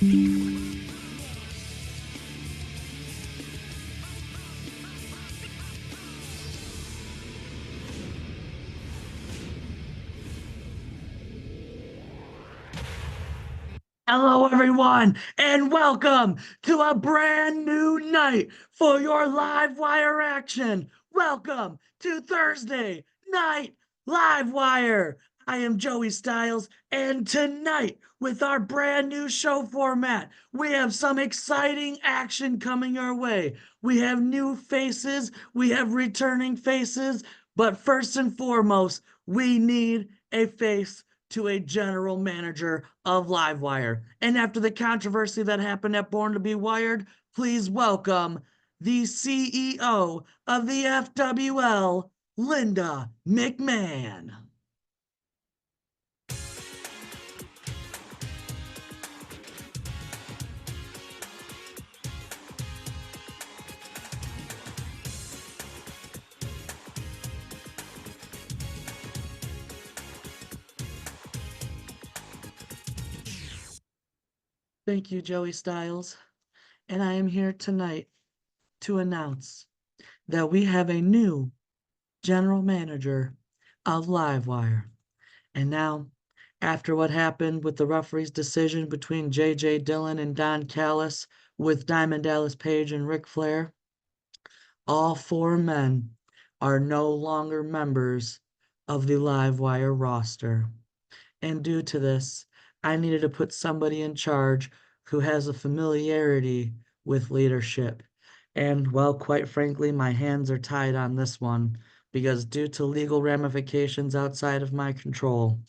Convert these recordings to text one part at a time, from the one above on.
Hello, everyone, and welcome to a brand new night for your live wire action. Welcome to Thursday Night Live Wire. I am Joey Styles, and tonight, with our brand new show format, we have some exciting action coming our way. We have new faces, we have returning faces, but first and foremost, we need a face to a general manager of Livewire. And after the controversy that happened at Born to Be Wired, please welcome the CEO of the FWL, Linda McMahon. Thank you, Joey Styles. And I am here tonight to announce that we have a new general manager of Livewire. And now, after what happened with the referee's decision between J.J. Dillon and Don Callis with Diamond Dallas Page and Ric Flair, all four men are no longer members of the Livewire roster. And due to this, I needed to put somebody in charge who has a familiarity with leadership. And, well, quite frankly, my hands are tied on this one because due to legal ramifications outside of my control,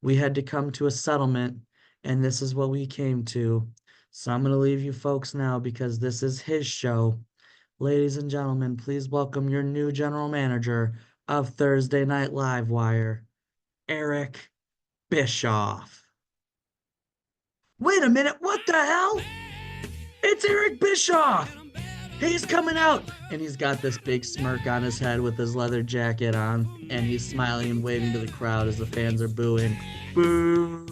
we had to come to a settlement, and this is what we came to. So I'm going to leave you folks now because this is his show. Ladies and gentlemen, please welcome your new general manager of Thursday Night Live Wire, Eric Bischoff. Wait a minute, what the hell? It's Eric Bischoff! He's coming out! And he's got this big smirk on his head with his leather jacket on, and he's smiling and waving to the crowd as the fans are booing. Boo!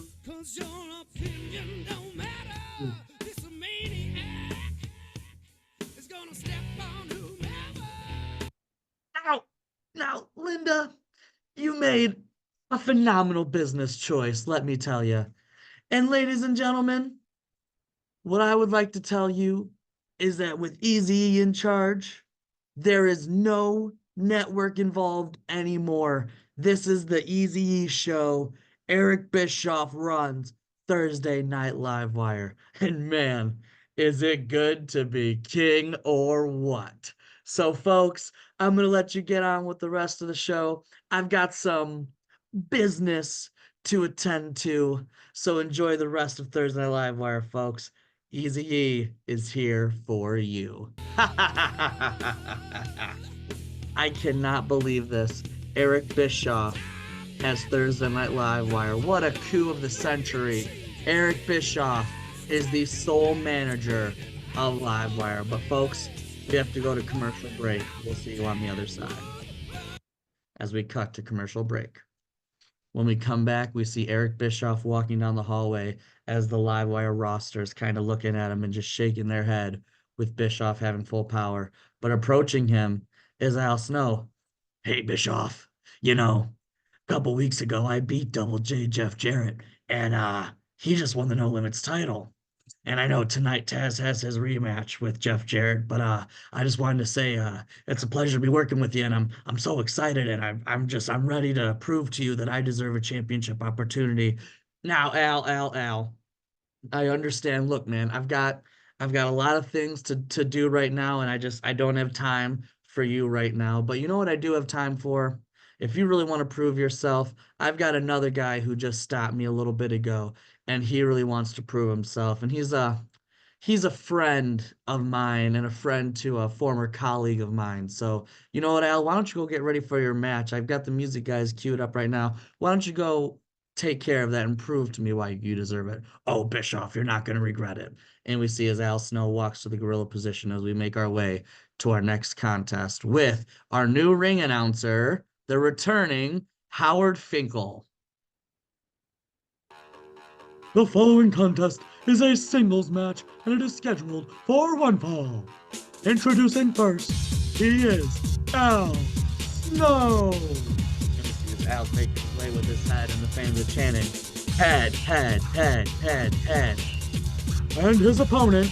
Now, Linda, you made a phenomenal business choice, let me tell you. And ladies and gentlemen, what I would like to tell you is that with Eazy in charge, there is no network involved anymore. This is the Eazy show. Eric Bischoff runs Thursday Night Live Wire. And man, is it good to be king or what? So folks, I'm going to let you get on with the rest of the show. I've got some business to attend to. So enjoy the rest of Thursday Night Live Wire, folks. Eazy-E is here for you. I cannot believe this. Eric Bischoff has Thursday Night Live Wire. What a coup of the century. Eric Bischoff is the sole manager of Livewire. But folks, we have to go to commercial break. We'll see you on the other side. As we cut to commercial break. When we come back, we see Eric Bischoff walking down the hallway as the Livewire roster is kind of looking at him and just shaking their head with Bischoff having full power. But approaching him is Al Snow. Hey, Bischoff, a couple weeks ago, I beat Double J Jeff Jarrett, and he just won the No Limits title. And I know tonight Taz has his rematch with Jeff Jarrett, but I just wanted to say it's a pleasure to be working with you, and I'm so excited, and I'm ready to prove to you that I deserve a championship opportunity. Now, Al, I understand. Look, man, I've got a lot of things to do right now, and I don't have time for you right now. But you know what I do have time for? If you really want to prove yourself, I've got another guy who just stopped me a little bit ago, and he really wants to prove himself. And he's a friend of mine and a friend to a former colleague of mine. So, you know what, Al, why don't you go get ready for your match? I've got the music guys queued up right now. Why don't you go take care of that and prove to me why you deserve it? Oh, Bischoff, you're not going to regret it. And we see as Al Snow walks to the gorilla position as we make our way to our next contest with our new ring announcer, the returning Howard Finkel. The following contest is a singles match and it is scheduled for one fall. Introducing first, he is Al Snow. Al's making his way with his head, and the fans are chanting, head, head, head, head, head. And his opponent,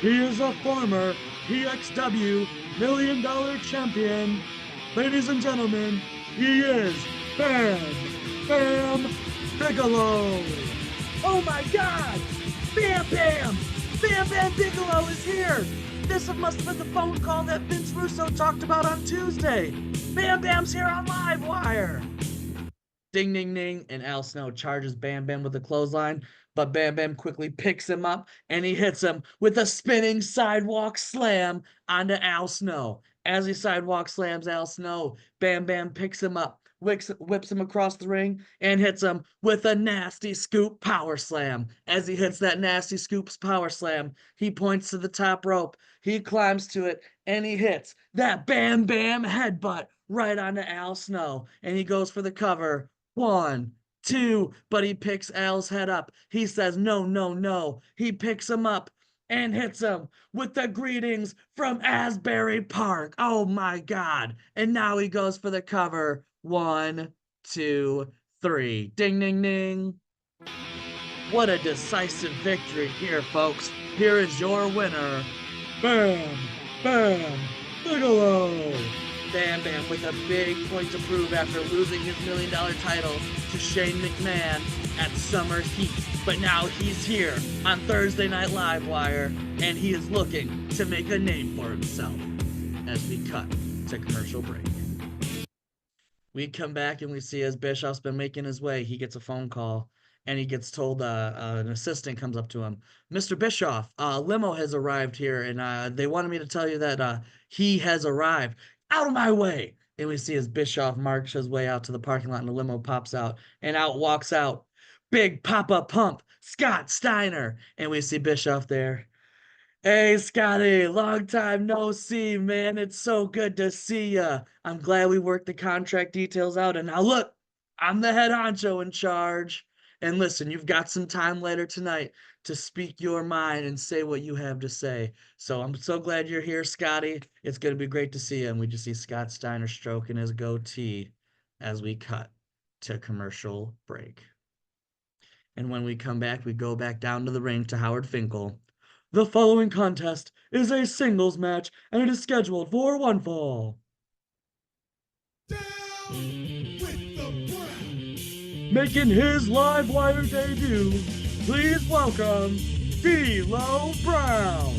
he is a former PXW $1 Million champion. Ladies and gentlemen, he is Bam Bam Bigelow. Oh my God! Bam Bam! Bam Bam Bigelow is here! This must have been the phone call that Vince Russo talked about on Tuesday. Bam Bam's here on Livewire. Ding, ding, ding, and Al Snow charges Bam Bam with a clothesline, but Bam Bam quickly picks him up and he hits him with a spinning sidewalk slam onto Al Snow. As he sidewalk slams Al Snow, Bam Bam picks him up, whips him across the ring, and hits him with a nasty scoop power slam. As he hits that nasty scoops power slam, he points to the top rope, he climbs to it, and he hits that Bam Bam headbutt right onto Al Snow, and he goes for the cover. 1, 2, but he picks Al's head up. He says, no, no, no. He picks him up and hits him with the greetings from Asbury Park. Oh my God. And now he goes for the cover. 1, 2, 3. Ding, ding, ding. What a decisive victory here, folks. Here is your winner, Bam Bam Bigelow. Bam Bam with a big point to prove after losing his $1 Million title to Shane McMahon at Summer Heat. But now he's here on Thursday Night Livewire, and he is looking to make a name for himself. As we cut to commercial break. We come back and we see as Bischoff's been making his way, he gets a phone call and he gets told an assistant comes up to him. Mr. Bischoff, limo has arrived here and they wanted me to tell you that he has arrived. Out of my way! And we see as Bischoff march his way out to the parking lot and the limo pops out and out walks out Big Poppa Pump, Scott Steiner. And we see Bischoff there. Hey, Scotty, long time no see, man. It's so good to see ya. I'm glad we worked the contract details out. And now look, I'm the head honcho in charge. And listen, you've got some time later tonight to speak your mind and say what you have to say. So I'm so glad you're here, Scotty. It's going to be great to see you. And we just see Scott Steiner stroking his goatee as we cut to commercial break. And when we come back, we go back down to the ring to Howard Finkel. The following contest is a singles match and it is scheduled for one fall. Making his Livewire debut, please welcome D'Lo Brown.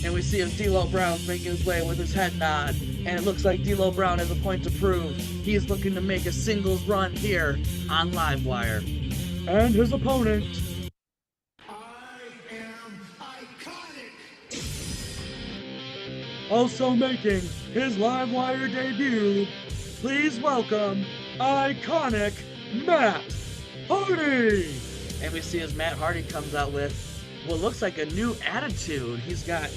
And we see as D'Lo Brown's making his way with his head nod. And it looks like D'Lo Brown has a point to prove. He is looking to make a singles run here on Livewire. And his opponent, also making his Livewire debut, please welcome Iconic Matt Hardy. And we see as Matt Hardy comes out with what looks like a new attitude. He's got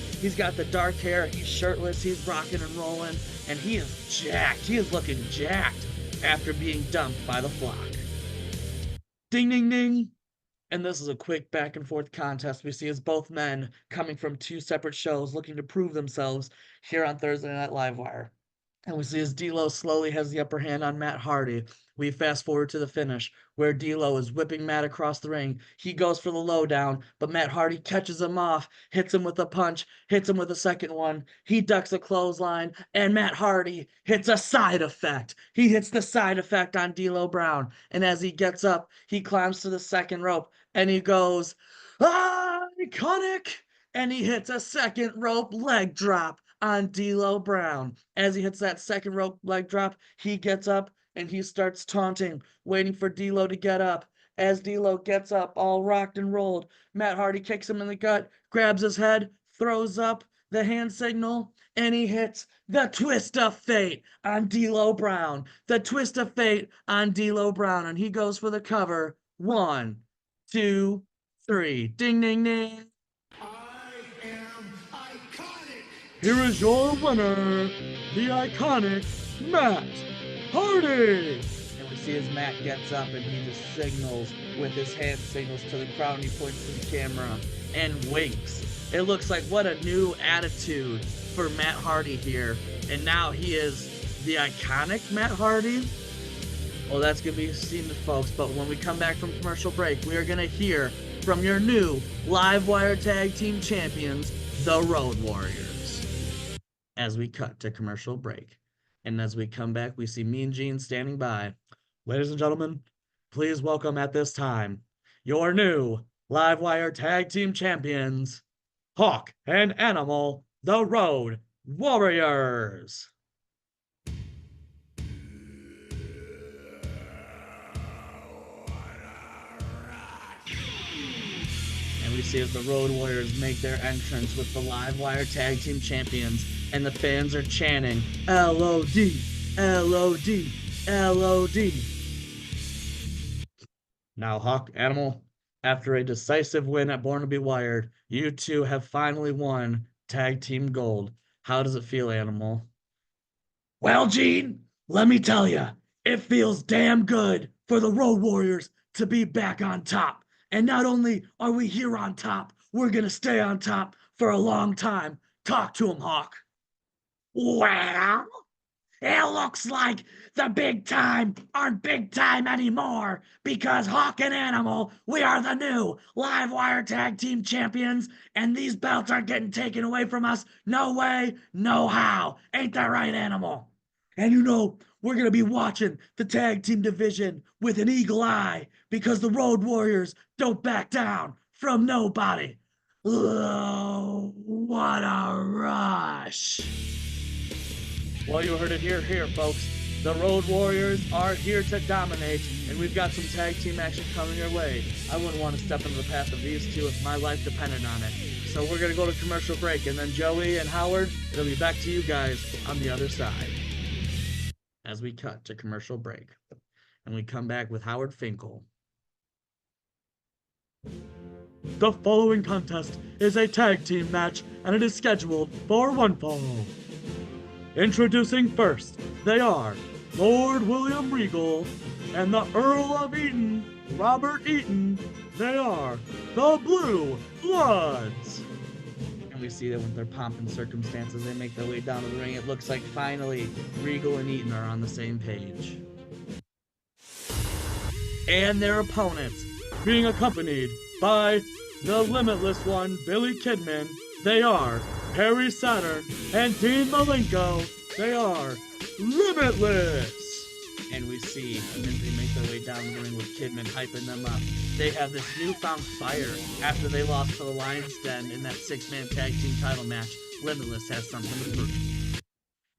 the dark hair, he's shirtless, he's rocking and rolling, and he is jacked. He is looking jacked after being dumped by the flock. Ding, ding, ding. And this is a quick back and forth contest. We see as both men coming from two separate shows looking to prove themselves here on Thursday Night Livewire. And we see as D'Lo slowly has the upper hand on Matt Hardy. We fast forward to the finish where D'Lo is whipping Matt across the ring. He goes for the lowdown, but Matt Hardy catches him off, hits him with a punch, hits him with a second one. He ducks a clothesline, and Matt Hardy hits a side effect. He hits the side effect on D'Lo Brown. And as he gets up, he climbs to the second rope, and he goes, Iconic! And he hits a second rope leg drop on D'Lo Brown. As he hits that second rope leg drop, he gets up and he starts taunting, waiting for D'Lo to get up. As D'Lo gets up, all rocked and rolled, Matt Hardy kicks him in the gut, grabs his head, throws up the hand signal, and he hits the twist of fate on D'Lo Brown. The twist of fate on D'Lo Brown, and he goes for the cover. 1, 2, 3. Ding, ding, ding. Here is your winner, the Iconic Matt Hardy. And we see as Matt gets up and he just signals with his hand signals to the crowd, and he points to the camera and winks. It looks like what a new attitude for Matt Hardy here. And now he is the iconic Matt Hardy. Well, that's going to be seen, folks. But when we come back from commercial break, we are going to hear from your new Livewire Tag Team Champions, the Road Warriors. As we cut to commercial break. And as we come back, we see Mean Gene standing by. Ladies and gentlemen, please welcome at this time your new Livewire Tag Team Champions, Hawk and Animal, the Road Warriors. And we see as the Road Warriors make their entrance with the Livewire Tag Team Champions, and the fans are chanting, LOD, LOD, LOD. Now, Hawk, Animal, after a decisive win at Born to Be Wired, you two have finally won Tag Team Gold. How does it feel, Animal? Well, Gene, let me tell you, it feels damn good for the Road Warriors to be back on top. And not only are we here on top, we're going to stay on top for a long time. Talk to him, Hawk. Well, it looks like the big time aren't big time anymore, because Hawk and Animal, we are the new Livewire Tag Team Champions, and these belts aren't getting taken away from us. No way, no how. Ain't that right, Animal? And you know, we're going to be watching the tag team division with an eagle eye, because the Road Warriors don't back down from nobody. Oh, what a rush. Well, you heard it here, folks. The Road Warriors are here to dominate, and we've got some tag team action coming your way. I wouldn't want to step into the path of these two if my life depended on it. So we're going to go to commercial break, and then Joey and Howard, it'll be back to you guys on the other side. As we cut to commercial break, and we come back with Howard Finkel. The following contest is a tag team match, and it is scheduled for one fall. Introducing first, they are Lord William Regal and the Earl of Eaton, Robert Eaton. They are the Blue Bloods. And we see that with their pomp and circumstances, they make their way down to the ring. It looks like finally Regal and Eaton are on the same page. And their opponents, being accompanied by the Limitless One, Billy Kidman. They are Perry Saturn and Dean Malenko. They are Limitless. And we see, and then they make their way down the ring with Kidman hyping them up. They have this newfound fire after they lost to the Lion's Den in that 6-man tag team title match. Limitless has something to prove.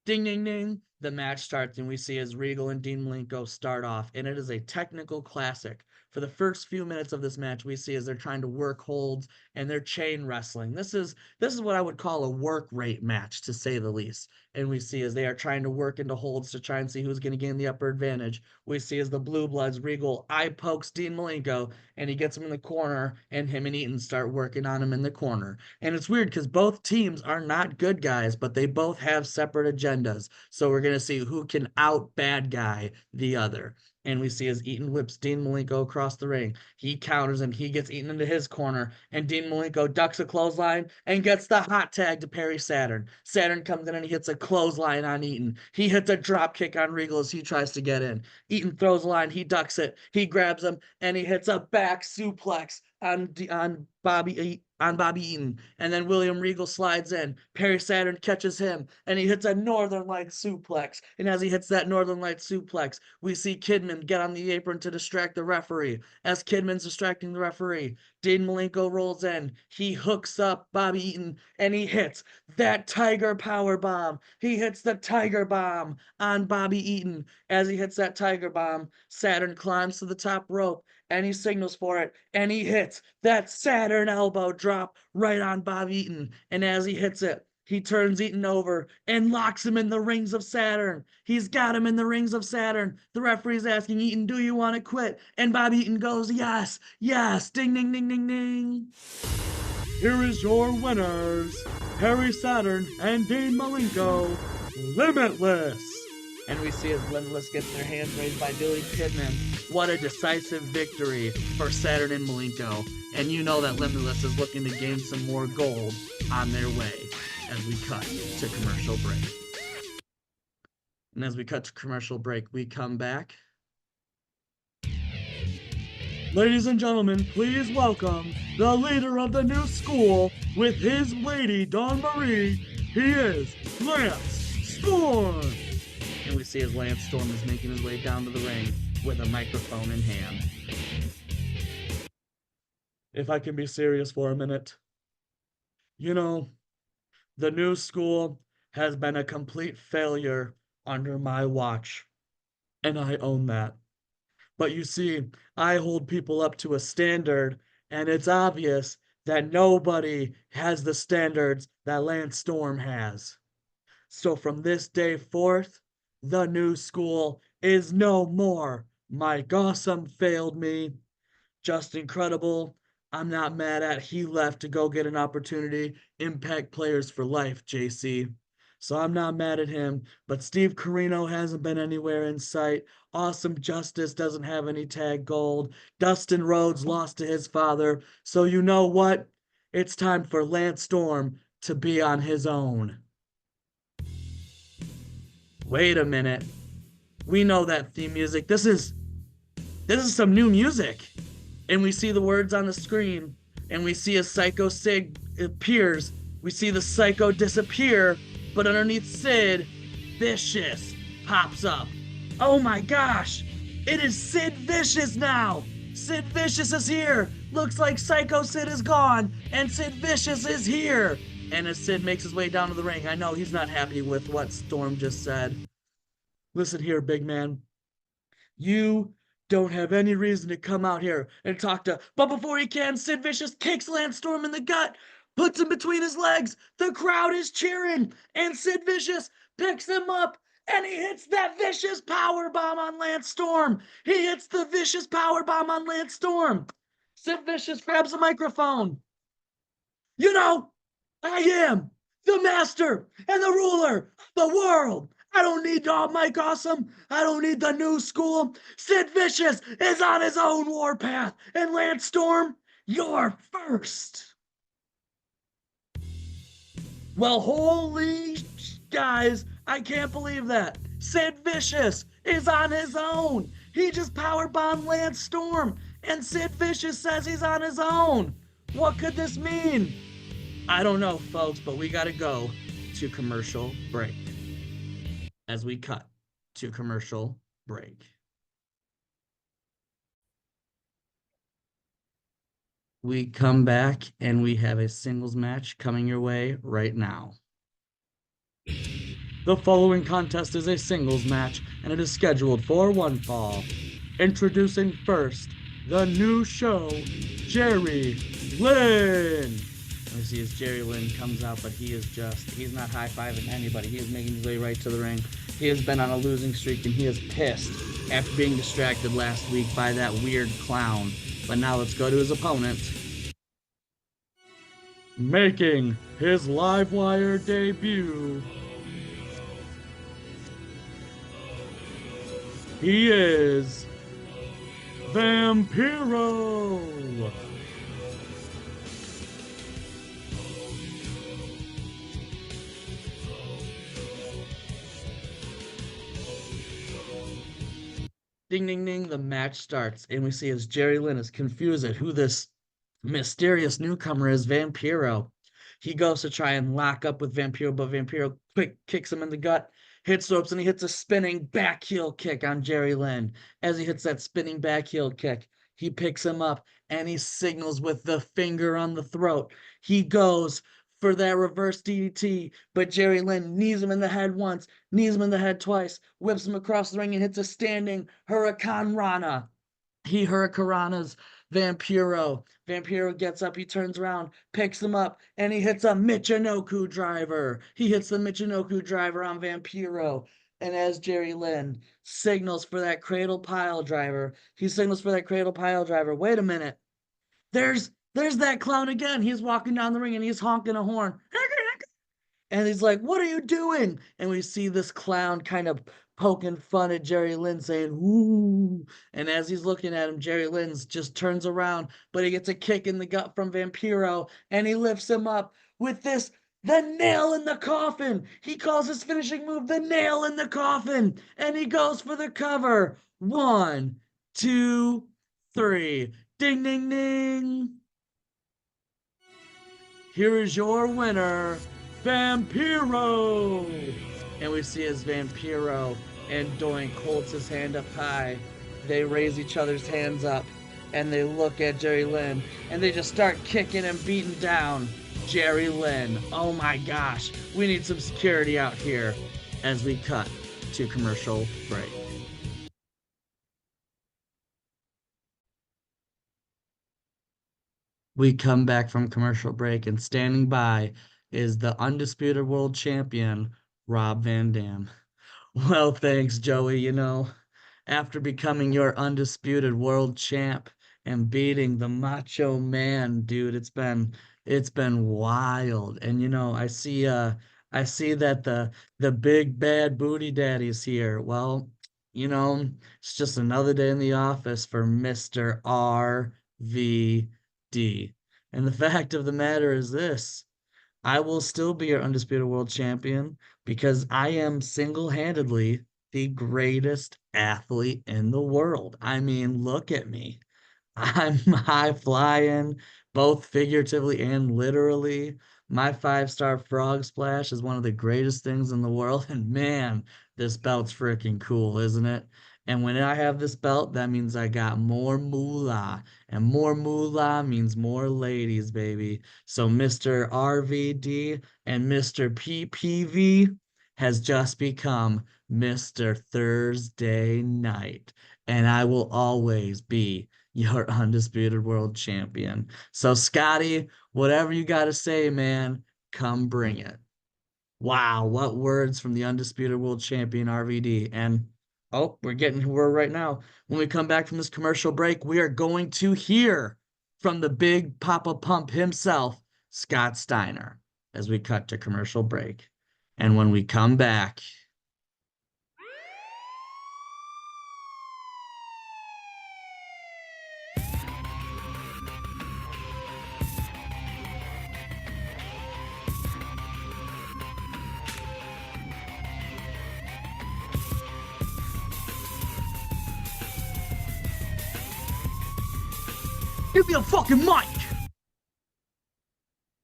Ding, ding, ding. The match starts, and we see as Regal and Dean Malenko start off, and it is a technical classic. For the first few minutes of this match, we see as they're trying to work holds and they're chain wrestling. This is what I would call a work rate match, to say the least. And we see as they are trying to work into holds to try and see who's going to gain the upper advantage. We see as the Blue Bloods, Regal eye pokes Dean Malenko, and he gets him in the corner, and him and Eaton start working on him in the corner. And it's weird because both teams are not good guys, but they both have separate agendas. So we're going to see who can out bad guy the other. And we see as Eaton whips Dean Malenko across the ring. He counters him. He gets Eaton into his corner. And Dean Malenko ducks a clothesline and gets the hot tag to Perry Saturn. Saturn comes in and he hits a clothesline on Eaton. He hits a drop kick on Regal as he tries to get in. Eaton throws a line. He ducks it. He grabs him. And he hits a back suplex on Bobby Eaton. And then William Regal slides in. Perry Saturn catches him, and he hits a Northern Lights suplex. And as he hits that Northern Lights suplex, we see Kidman get on the apron to distract the referee. As Kidman's distracting the referee, Dean Malenko rolls in. He hooks up Bobby Eaton, and he hits that Tiger Power Bomb. He hits the Tiger Bomb on Bobby Eaton. As he hits that Tiger Bomb, Saturn climbs to the top rope, and he signals for it, and he hits that Saturn elbow drop right on Bobby Eaton. And as he hits it, he turns Eaton over and locks him in the rings of Saturn. He's got him in the rings of Saturn. The referee's asking Eaton, do you want to quit? And Bobby Eaton goes, yes, yes, ding, ding, ding, ding, ding. Here is your winners, Perry Saturn and Dean Malenko, Limitless. And we see as Limitless gets their hands raised by Billy Kidman. What a decisive victory for Saturn and Malenko. And you know that Limitless is looking to gain some more gold on their way as we cut to commercial break. And as we cut to commercial break, we come back. Ladies and gentlemen, please welcome the leader of the new school with his lady, Dawn Marie. He is Lance Storm. And we see as Lance Storm is making his way down to the ring with a microphone in hand. If I can be serious for a minute. You know, the new school has been a complete failure under my watch, and I own that. But you see, I hold people up to a standard, and it's obvious that nobody has the standards that Lance Storm has. So from this day forth, the new school is no more. Mike Awesome failed me. Just Incredible, I'm not mad at. He left to go get an opportunity. Impact Players for Life, JC. So I'm not mad at him. But Steve Corino hasn't been anywhere in sight. Awesome Justice doesn't have any tag gold. Dustin Rhodes lost to his father. So you know what? It's time for Lance Storm to be on his own. Wait a minute. We know that theme music. This is some new music. And we see the words on the screen, and we see a Psycho Sid appears. We see the Psycho disappear, but underneath Sid, Vicious pops up. Oh my gosh! It is Sid Vicious now! Sid Vicious is here! Looks like Psycho Sid is gone, and Sid Vicious is here! And as Sid makes his way down to the ring, I know he's not happy with what Storm just said. Listen here, big man. You don't have any reason to come out here and talk to. But before he can, Sid Vicious kicks Lance Storm in the gut, puts him between his legs. The crowd is cheering, and Sid Vicious picks him up, and he hits that vicious power bomb on Lance Storm. He hits the vicious power bomb on Lance Storm. Sid Vicious grabs a microphone. You know, I am the master and the ruler of the world. I don't need Mike Awesome. I don't need the new school. Sid Vicious is on his own warpath. And Lance Storm, you're first. Well, holy guys, I can't believe that. Sid Vicious is on his own. He just powerbombed Lance Storm. And Sid Vicious says he's on his own. What could this mean? I don't know, folks, but we gotta go to commercial break. As we cut to commercial break. We come back and we have a singles match coming your way right now. The following contest is a singles match, and it is scheduled for one fall. Introducing first, the new show, Jerry Lynn. We see as Jerry Lynn comes out, but he's not high-fiving anybody. He is making his way right to the ring. He has been on a losing streak, and he is pissed after being distracted last week by that weird clown. But now let's go to his opponent. Making his Livewire debut, he is Vampiro. Ding, ding, ding, the match starts, and we see as Jerry Lynn is confused at who this mysterious newcomer is, Vampiro. He goes to try and lock up with Vampiro, but Vampiro quick kicks him in the gut, hits ropes, and he hits a spinning back heel kick on Jerry Lynn. As he hits that spinning back heel kick, he picks him up, and he signals with the finger on the throat. He goes for that reverse DDT, but Jerry Lynn knees him in the head once, knees him in the head twice, whips him across the ring, and hits a standing Hurricane Rana. He Hurricanranas Vampiro. Vampiro gets up, he turns around, picks him up, and he hits a Michinoku driver. He hits the Michinoku driver on Vampiro. And as Jerry Lynn signals for that cradle pile driver, wait a minute. There's that clown again. He's walking down the ring and he's honking a horn. And he's like, what are you doing? And we see this clown kind of poking fun at Jerry Lynn, saying, "Ooh." And as he's looking at him, Jerry Lynn just turns around, but he gets a kick in the gut from Vampiro, and he lifts him up with the nail in the coffin. He calls his finishing move the nail in the coffin, and he goes for the cover. 1, 2, 3. Ding, ding, ding. Here is your winner, Vampiro. And we see as Vampiro and Doink holds his hand up high. They raise each other's hands up, and they look at Jerry Lynn, and they just start kicking and beating down Jerry Lynn. Oh my gosh, we need some security out here as we cut to commercial break. We come back from commercial break, and standing by is the undisputed world champion, Rob Van Dam. Well, thanks, Joey. After becoming your undisputed world champ and beating the Macho Man, dude, it's been wild. And I see that the big bad booty daddy's here. Well, it's just another day in the office for Mr. RVD. And the fact of the matter is this: I will still be your undisputed world champion because I am single-handedly the greatest athlete in the world. I mean, look at me. I'm high flying, both figuratively and literally. My 5-star frog splash is one of the greatest things in the world. And man, this belt's freaking cool, isn't it? And when I have this belt, that means I got more moolah. And more moolah means more ladies, baby. So Mr. RVD and Mr. PPV has just become Mr. Thursday Night. And I will always be your undisputed world champion. So, Scotty, whatever you got to say, man, come bring it. Wow, what words from the undisputed world champion RVD. And we're getting to where right now. When we come back from this commercial break, we are going to hear from the big Poppa Pump himself, Scott Steiner, as we cut to commercial break. And when we come back, give me a fucking mic.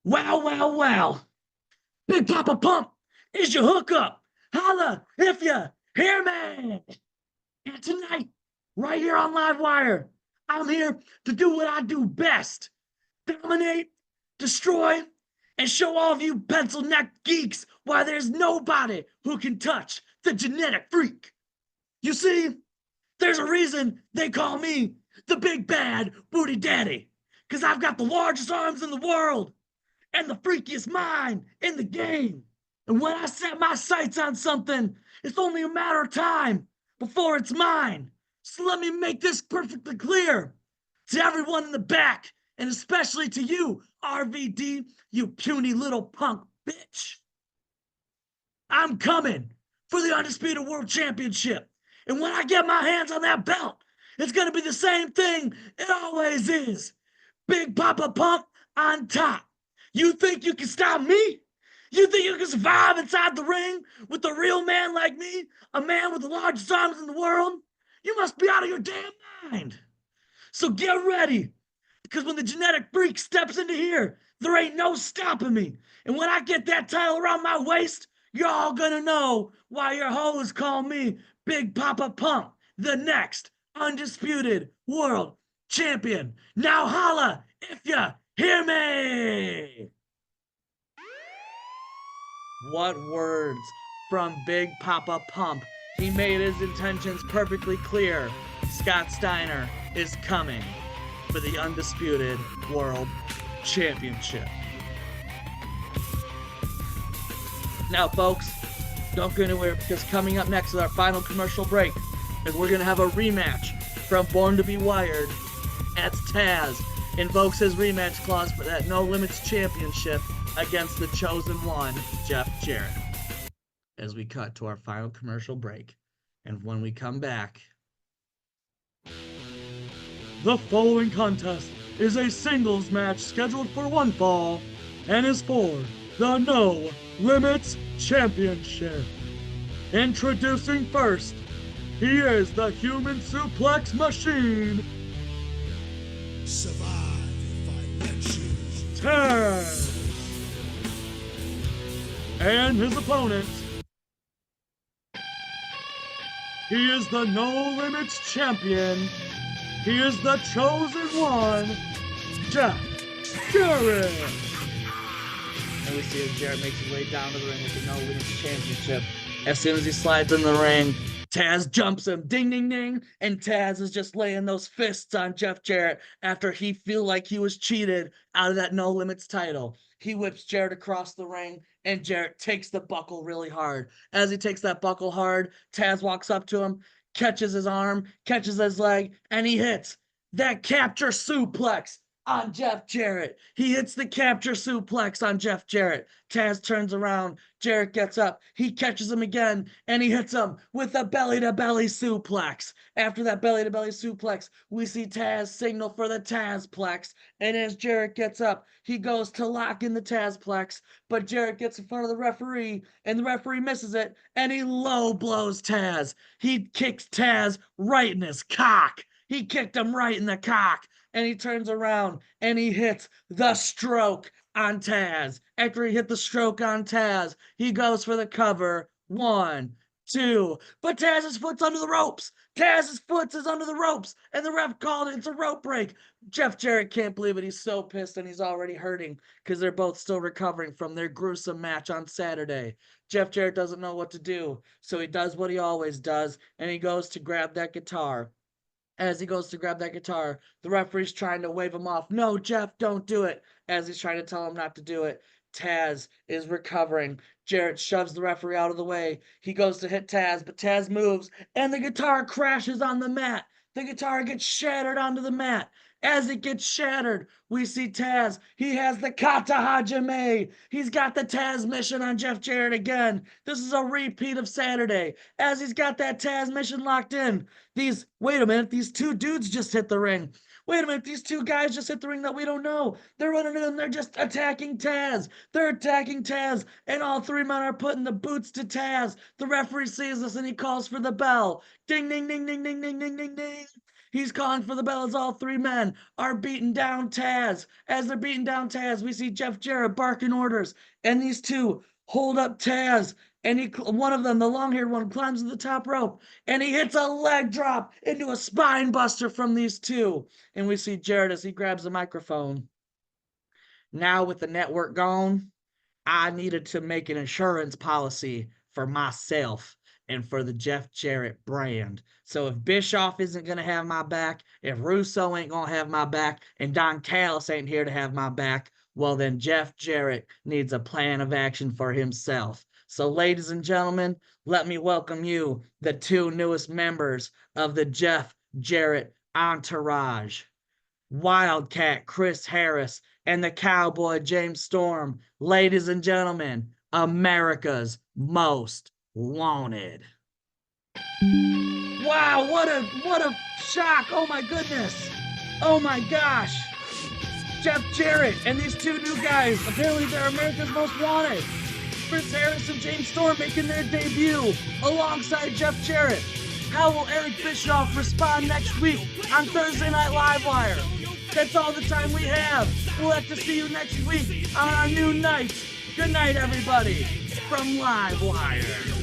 Wow, wow, wow. Big Poppa Pump is your hookup. Holla if you hear me. And tonight, right here on Livewire, I'm here to do what I do best: dominate, destroy, and show all of you pencil neck geeks why there's nobody who can touch the genetic freak. You see, there's a reason they call me the big bad booty daddy, because I've got the largest arms in the world and the freakiest mind in the game. And when I set my sights on something, it's only a matter of time before it's mine. So let me make this perfectly clear to everyone in the back, and especially to you, RVD, you puny little punk bitch. I'm coming for the Undisputed World Championship. And when I get my hands on that belt, it's going to be the same thing it always is: Big Poppa Pump on top. You think you can stop me? You think you can survive inside the ring with a real man like me, a man with the largest arms in the world? You must be out of your damn mind. So get ready, because when the genetic freak steps into here, there ain't no stopping me. And when I get that title around my waist, you're all gonna know why your hoes call me Big Poppa Pump, the next undisputed world champion. Now holla if you hear me. What words from Big Poppa Pump. He made his intentions perfectly clear. Scott Steiner is coming for the Undisputed World Championship. Now, folks, don't go anywhere, because coming up next is our final commercial break, and we're going to have a rematch from Born to Be Wired, as Taz invokes his rematch clause for that No Limits Championship against the chosen one, Jeff Jarrett. As we cut to our final commercial break, And when we come back, the following contest is a singles match scheduled for one fall and is for the No Limits Championship. Introducing first, he is the Human Suplex Machine, Survive if I let you. Taz. And his opponent, he is the No Limits Champion. He is the chosen one, Jeff Jarrett. and we see as Jarrett makes his way down to the ring with the No Limits Championship. As soon as he slides in the ring, Taz jumps him, ding, ding, ding, and Taz is just laying those fists on Jeff Jarrett after he feel like he was cheated out of that No Limits title. He whips Jarrett across the ring, and Jarrett takes the buckle really hard. As he takes that buckle hard, Taz walks up to him, catches his arm, catches his leg, and he hits that capture suplex on Jeff Jarrett. He hits the capture suplex on Jeff Jarrett. Taz turns around. Jarrett gets up. He catches him again, and he hits him with a belly-to-belly suplex. After that belly-to-belly suplex, we see Taz signal for the Tazplex, and as Jarrett gets up, he goes to lock in the Tazplex, but Jarrett gets in front of the referee, and the referee misses it, and he low blows Taz. He kicks Taz right in his cock. He kicked him right in the cock. And he turns around and he hits the stroke on Taz. After he hit the stroke on Taz, he goes for the cover. 1, 2. But Taz's foot's under the ropes. Taz's foot is under the ropes. And the ref called it. It's a rope break. Jeff Jarrett can't believe it. He's so pissed and he's already hurting because they're both still recovering from their gruesome match on Saturday. Jeff Jarrett doesn't know what to do. So he does what he always does. And he goes to grab that guitar. As he goes to grab that guitar, the referee's trying to wave him off. No, Jeff, don't do it. As he's trying to tell him not to do it, Taz is recovering. Jarrett shoves the referee out of the way. He goes to hit Taz, but Taz moves, and the guitar crashes on the mat. The guitar gets shattered onto the mat. As it gets shattered, we see Taz. He has the Kata Hajime. He's got the Taz mission on Jeff Jarrett again. This is a repeat of Saturday. As he's got that Taz mission locked in, wait a minute, these two dudes just hit the ring. Wait a minute, these two guys just hit the ring that we don't know. They're running in and they're just attacking Taz. They're attacking Taz, and all three men are putting the boots to Taz. The referee sees this and he calls for the bell. Ding, ding, ding, ding, ding, ding, ding, ding, ding. He's calling for the bell as all three men are beating down Taz. As they're beating down Taz, we see Jeff Jarrett barking orders, and these two hold up Taz. And one of them, the long-haired one, climbs to the top rope, and he hits a leg drop into a spine buster from these two. And we see Jarrett as he grabs the microphone. Now with the network gone, I needed to make an insurance policy for myself and for the Jeff Jarrett brand. So if Bischoff isn't going to have my back, if Russo ain't going to have my back, and Don Callis ain't here to have my back, well then Jeff Jarrett needs a plan of action for himself. So ladies and gentlemen, let me welcome you, the two newest members of the Jeff Jarrett entourage. Wildcat Chris Harris and the Cowboy James Storm. Ladies and gentlemen, America's Most Wanted. Wow, what a shock. Oh my goodness. Oh my gosh. Jeff Jarrett and these two new guys, apparently they're America's Most Wanted. Chris Harris and James Storm making their debut alongside Jeff Jarrett. How will Eric Bischoff respond next week on Thursday Night Livewire? That's all the time we have. We'll have to see you next week on our new night. Good night, everybody, from Livewire.